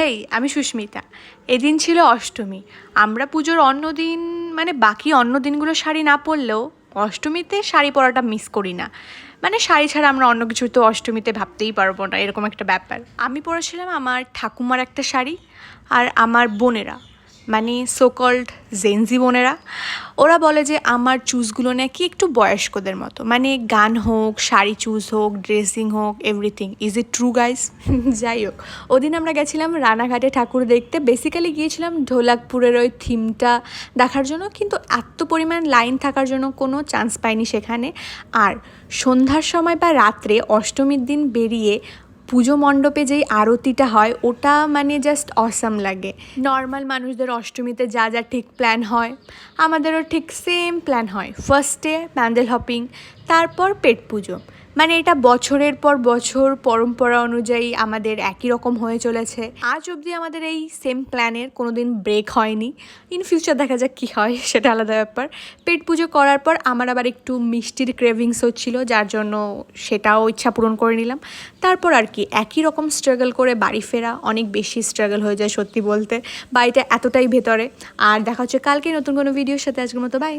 হেই, আমি সুস্মিতা। এদিন ছিল অষ্টমী। আমরা পুজোর অন্য দিন মানে বাকি অন্য দিনগুলো শাড়ি না পরলেও অষ্টমীতে শাড়ি পরাটা মিস করি না। মানে শাড়ি ছাড়া আমরা অন্য কিছু তো অষ্টমীতে ভাবতেই পারবো না, এরকম একটা ব্যাপার। আমি পরেছিলাম আমার ঠাকুমার একটা শাড়ি, আর আমার বোনেরা মানে সোকল্ড জেনজি বোনেরা ওরা বলে যে আমার চুজগুলো নাকি একটু বয়স্কদের মতো, মানে গান হোক, শাড়ি চুজ হোক, ড্রেসিং হোক, everything. Is it true guys? যাই হোক, ওদিন আমরা গেছিলাম রানাঘাটে ঠাকুর দেখতে। বেসিক্যালি গিয়েছিলাম ঢোলাকপুরের ওই থিমটা দেখার জন্য, কিন্তু এত পরিমাণ লাইন থাকার জন্য কোনো চান্স পাইনি সেখানে। আর সন্ধ্যার সময় বা রাত্রে অষ্টমীর দিন বেরিয়ে পুজো মণ্ডপে যেই আরতিটা হয় ওটা মানে জাস্ট অসাম লাগে। নর্মাল মানুষদের অষ্টমীতে যা যা ঠিক প্ল্যান হয় আমাদেরও ঠিক সেম প্ল্যান হয়। ফার্স্টে প্যান্ডেল হপিং, তারপর পেট পুজো। মানে এটা বছরের পর বছর পরম্পরা অনুযায়ী আমাদের একই রকম হয়ে চলেছে। আজ অবধি আমাদের এই সেম প্ল্যানের কোনো দিন ব্রেক হয়নি। ইন ফিউচার দেখা যাক কী হয়, সেটা আলাদা ব্যাপার। পেট পুজো করার পর আমার আবার একটু মিষ্টির ক্রেভিংস হচ্ছিল, যার জন্য সেটাও ইচ্ছা পূরণ করে নিলাম। তারপর আর কি একই রকম স্ট্রাগল করে বাড়ি ফেরা অনেক বেশি স্ট্রাগল হয়ে যায় সত্যি বলতে। বাড়িটা এতটাই ভেতরে। আর দেখা হচ্ছে কালকে নতুন কোনো ভিডিওর সাথে। আজকের মতো বাই।